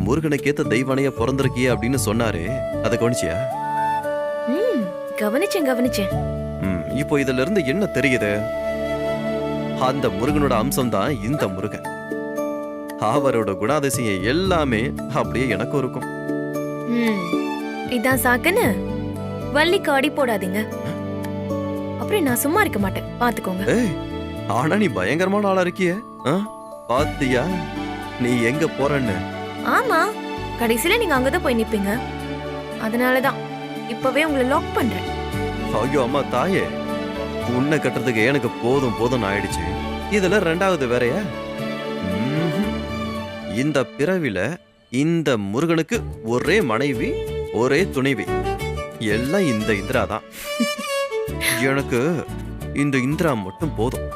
முருகனுக்கேத்த தெய்வானையா பிறந்திருக்கிய அப்படின்னு சொன்னாரே, அதை கவனிச்சியா? கவனிச்சேன். இப்போ இதுல இருந்து என்ன தெரியுது? அந்த முருகனோட அம்சம் தான் இந்த முருகன். அவரோட குணாதிசயம் எல்லாமே அப்படியே எனக்கும் இருக்கும். இதான் சாக்குன்னு வள்ளிக்கு அடி போடாதீங்க. அப்புறம் நான் சும்மா இருக்க மாட்டேன், பாத்துக்கோங்க. ஆனா நீ பயங்கரமான ஆளா இருக்கிய. பாத்தியா நீ எங்க போறன்னு? ஆமா, கடைசியில நீங்க அங்கதான் போய் நிப்பீங்க. அதனாலதான் இப்பவே உங்களை லாக் பண்றேன். ஐயோ அம்மா தாயே, உன்னை கட்டுறதுக்கு எனக்கு போதும் ஆயிடுச்சு. இதுல ரெண்டாவது வேறையா? இந்த பிறவில இந்த முருகனுக்கு ஒரே மனைவி, ஒரே துணைவி, எல்லாம் இந்த இந்திரா தான். எனக்கு இந்த இந்திரா மட்டும் போதும்.